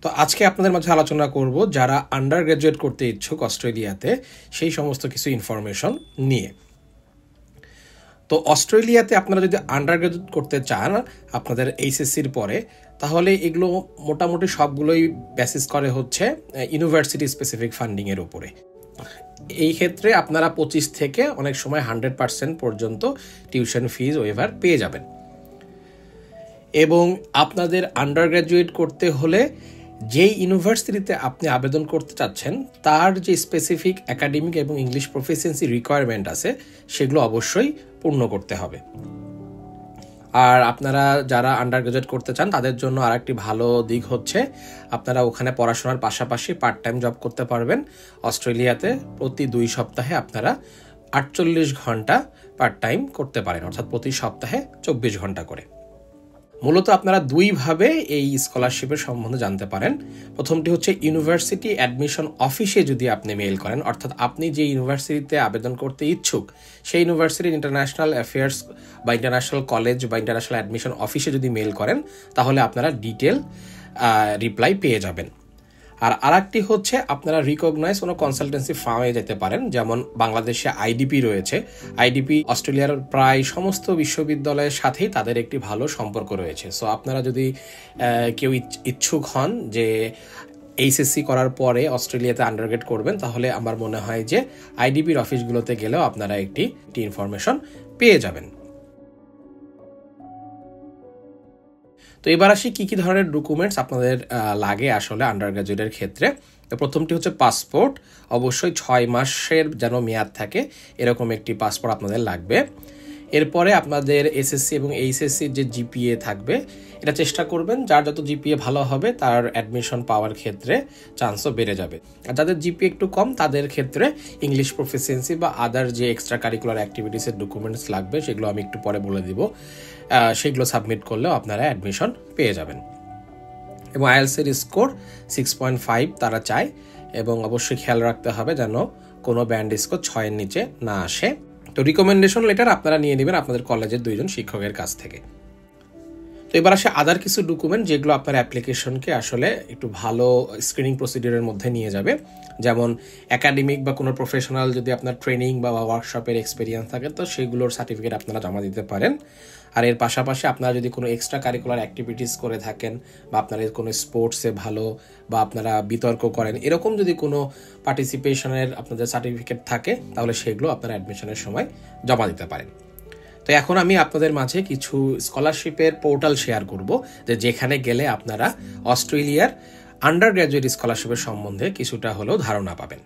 তো আজকে আপনাদের মাঝে আলোচনা করব যারা আন্ডার গ্র্যাজুয়েট করতে ইচ্ছুক অস্ট্রেলিয়াতে সেই সমস্ত কিছু ইনফরমেশন নিয়ে। তো অস্ট্রেলিয়াতে আপনারা যদি আন্ডার গ্র্যাজুয়েট করতে চান আপনাদের এইচএসসির পরে, তাহলে এগুলো মোটামুটি সবগুলোই বেসিস করে হচ্ছে ইউনিভার্সিটি স্পেসিফিক ফান্ডিংয়ের উপরে। এই ক্ষেত্রে আপনারা 25 থেকে অনেক সময় 100% পর্যন্ত টিউশন ফিজ ওয়েভার পেয়ে যাবেন। এবং আপনাদের আন্ডার গ্র্যাজুয়েট করতে হলে যেই ইউনিভার্সিটিতে আপনি আবেদন করতে চাচ্ছেন তার যে স্পেসিফিক একাডেমিক এবং ইংলিশ প্রফিসিয়েন্সি রিকোয়ারমেন্ট আছে সেগুলো অবশ্যই পূর্ণ করতে হবে। আর আপনারা যারা আন্ডার গ্র্যাজুয়েট করতে চান তাদের জন্য আরেকটি ভালো দিক হচ্ছে আপনারা ওখানে পড়াশোনার পাশাপাশি পার্ট টাইম জব করতে পারবেন। অস্ট্রেলিয়াতে প্রতি 2 সপ্তাহে আপনারা 48 ঘন্টা পার্ট টাইম করতে পারেন, অর্থাৎ প্রতি সপ্তাহে 24 ঘন্টা করে। মূলত আপনারা দুইভাবে এই স্কলারশিপের সম্বন্ধে জানতে পারেন। প্রথমটি হচ্ছে ইউনিভার্সিটি অ্যাডমিশন অফিসে যদি আপনি মেইল করেন, অর্থাৎ আপনি যে ইউনিভার্সিটিতে আবেদন করতে ইচ্ছুক সেই ইউনিভার্সিটির ইন্টারন্যাশনাল অ্যাফেয়ার্স বা ইন্টারন্যাশনাল কলেজ বা ইন্টারন্যাশনাল অ্যাডমিশন অফিসে যদি মেইল করেন তাহলে আপনারা ডিটেল রিপ্লাই পেয়ে যাবেন। আর আরেকটি হচ্ছে আপনারা রিকগনাইজ কোনো কনসালটেন্সি ফার্মে যেতে পারেন, যেমন বাংলাদেশে আইডিপি রয়েছে। আইডিপি অস্ট্রেলিয়ার প্রায় সমস্ত বিশ্ববিদ্যালয়ের সাথেই তাদের একটি ভালো সম্পর্ক রয়েছে। সো আপনারা যদি কেউ ইচ্ছুক হন যে এইচএসসি করার পরে অস্ট্রেলিয়াতে আন্ডারগ্রেড করবেন, তাহলে আমার মনে হয় যে আইডিপির অফিসগুলোতে গেলেও আপনারা একটি ইনফরমেশন পেয়ে যাবেন। তো এবার আসি কী কী ধরনের ডকুমেন্টস আপনাদের লাগে আসলে আন্ডার গ্র্যাজুয়েটের ক্ষেত্রে। তো প্রথমটি হচ্ছে পাসপোর্ট, অবশ্যই 6 মাসের যেন মেয়াদ থাকে এরকম একটি পাসপোর্ট আপনাদের লাগবে। এরপরে আপনাদের এসএসসি এবং এইচএসসির যে জিপিএ থাকবে এটা চেষ্টা করবেন যার যত জিপিএ ভালো হবে তার অ্যাডমিশন পাওয়ার ক্ষেত্রে চান্সও বেড়ে যাবে। আর যাদের জিপিএ একটু কম তাদের ক্ষেত্রে ইংলিশ প্রফিসিয়েন্সি বা আদার যে এক্সট্রা কারিকুলার অ্যাক্টিভিটিসের ডকুমেন্টস লাগবে সেগুলো আমি একটু পরে বলে দিব, সেগুলো সাবমিট করলেও আপনারা অ্যাডমিশন পেয়ে যাবেন। এবং আইএলটিএস এর স্কোর 6.5 তারা চায়, এবং অবশ্যই খেয়াল রাখতে হবে যেন কোনো ব্যান্ড স্কোর 6 এর নিচে না আসে। তো রিকমেন্ডেশন লেটার আপনারা নিয়ে নেবেন আপনাদের কলেজের 2 জন শিক্ষকের কাছ থেকে। তো এবার আসে আদার কিছু ডকুমেন্ট যেগুলো আপনার অ্যাপ্লিকেশনকে আসলে একটু ভালো স্ক্রিনিং প্রসিডিউরের মধ্যে নিয়ে যাবে, যেমন একাডেমিক বা কোনো প্রফেশনাল যদি আপনার ট্রেনিং বা ওয়ার্কশপের এক্সপিরিয়েন্স থাকে তো সেগুলোর সার্টিফিকেট আপনারা জমা দিতে পারেন। আর এর পাশাপাশি আপনারা যদি কোনো এক্সট্রা কারিকুলার অ্যাক্টিভিটিস করে থাকেন বা আপনাদের কোনো স্পোর্টসে ভালো বা আপনারা বিতর্ক করেন, এরকম যদি কোনো পার্টিসিপেশনের আপনাদের সার্টিফিকেট থাকে তাহলে সেগুলো আপনারা অ্যাডমিশনের সময় জমা দিতে পারেন। তো এখন আমি আপনাদের মাঝে কিছু স্কলারশিপের পোর্টাল শেয়ার করব যেখানে গেলে আপনারা অস্ট্রেলিয়ার আন্ডার গ্র্যাজুয়েট স্কলারশিপের সম্বন্ধে কিছুটা হলেও ধারণা পাবেন।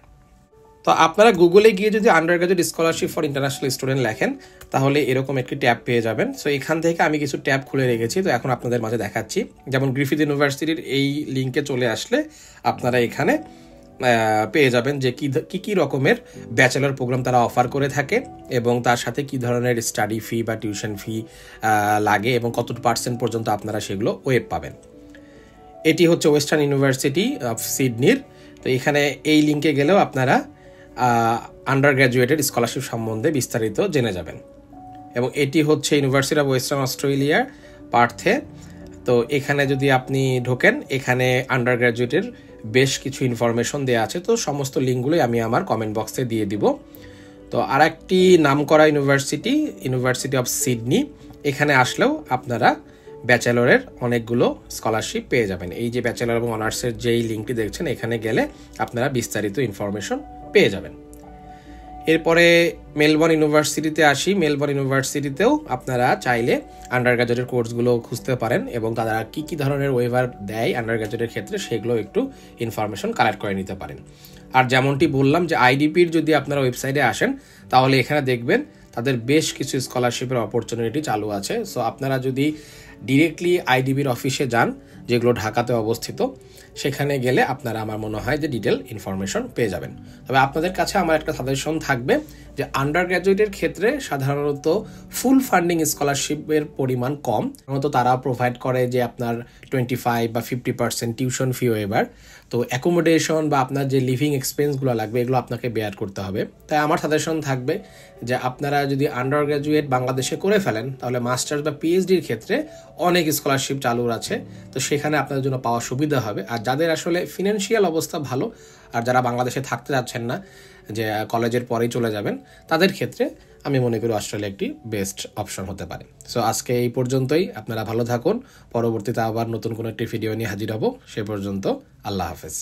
তো আপনারা গুগলে গিয়ে যদি under graduate scholarship for international student লেখেন তাহলে এরকম একটি ট্যাব পেয়ে যাবেন। সো এখান থেকে আমি কিছু ট্যাব খুলে রেখেছি, তো এখন আপনাদের মাঝে দেখাচ্ছি। যেমন গ্রিফিথ ইউনিভার্সিটির এই লিঙ্কে চলে আসলে আপনারা এখানে পেয়ে যাবেন যে কী রকমের ব্যাচেলর প্রোগ্রাম তারা অফার করে থাকে এবং তার সাথে কী ধরনের স্টাডি ফি বা টিউশন ফি লাগে এবং কত % পর্যন্ত আপনারা সেগুলো ওয়েব পাবেন। এটি হচ্ছে ওয়েস্টার্ন ইউনিভার্সিটি অফ সিডনির। তো এখানে এই লিঙ্কে গেলেও আপনারা আন্ডার গ্র্যাজুয়েটেড স্কলারশিপ সম্বন্ধে বিস্তারিত জেনে যাবেন। এবং এটি হচ্ছে ইউনিভার্সিটি অফ ওয়েস্টার্ন অস্ট্রেলিয়া পার্থে। তো এখানে যদি আপনি ঢোকেন এখানে আন্ডার গ্র্যাজুয়েটের বেশ কিছু ইনফরমেশন দেওয়া আছে, তো সমস্ত লিঙ্কগুলোই আমি আমার কমেন্ট বক্সে দিয়ে দিব। তো আর একটি নামকরা ইউনিভার্সিটি অফ সিডনি, এখানে আসলেও আপনারা ব্যাচেলরের অনেকগুলো স্কলারশিপ পেয়ে যাবেন। এই যে ব্যাচেলর এবং অনার্সের যেই লিঙ্কটি দেখছেন এখানে গেলে আপনারা বিস্তারিত ইনফরমেশন পেয়ে যাবেন। এরপরে মেলবোর্ন ইউনিভার্সিটিতে আসি। মেলবোর্ন ইউনিভার্সিটিতেও আপনারা চাইলে আন্ডার গ্র্যাজুয়েটের কোর্সগুলো খুঁজতে পারেন এবং তারা কী ধরনের ওয়েভার দেয় আন্ডার গ্র্যাজুয়েটের ক্ষেত্রে সেগুলো একটু ইনফরমেশন কালেক্ট করে নিতে পারেন। আর যেমনটি বললাম যে আইডিপির যদি আপনারা ওয়েবসাইটে আসেন তাহলে এখানে দেখবেন তাদের বেশ কিছু স্কলারশিপের অপরচুনিটি চালু আছে। সো আপনারা যদি ডিরেক্টলি আইডিবির অফিসে যান যেগুলো ঢাকাতে অবস্থিত, সেখানে গেলে আপনারা আমার মনে হয় যে ডিটেল ইনফরমেশন পেয়ে যাবেন। তবে আপনাদের কাছে আমার একটা সাজেশন থাকবে যে আন্ডার গ্র্যাজুয়েটের ক্ষেত্রে সাধারণত ফুল ফান্ডিং স্কলারশিপের পরিমাণ কম, সাধারণত তারা প্রোভাইড করে যে আপনার 25 বা 50% টিউশন ফি ওয়েভার। তো অ্যাকোমোডেশন বা আপনার যে লিভিং এক্সপেন্সগুলো লাগবে এগুলো আপনাকে বেয়ার করতে হবে। তাই আমার সাজেশন থাকবে যে আপনারা যদি আন্ডার গ্র্যাজুয়েট বাংলাদেশে করে ফেলেন তাহলে মাস্টার্স বা পিএইচডির ক্ষেত্রে অনেক স্কলারশিপ চালু আছে। তো সেখানে আপনাদের জন্য পাওয়া সুবিধা হবে। আর যাদের আসলে ফিনান্সিয়াল অবস্থা ভালো আর যারা বাংলাদেশে থাকতে যাচ্ছেন না, যে কলেজের পরেই চলে যাবেন, তাদের ক্ষেত্রে আমি মনে করি অস্ট্রেলিয়া একটি বেস্ট অপশন হতে পারে। সো আজকে এই পর্যন্তই, আপনারা ভালো থাকুন। পরবর্তীতে আবার নতুন কোনো একটি ভিডিও নিয়ে হাজির হব। সে পর্যন্ত আল্লাহ হাফেজ।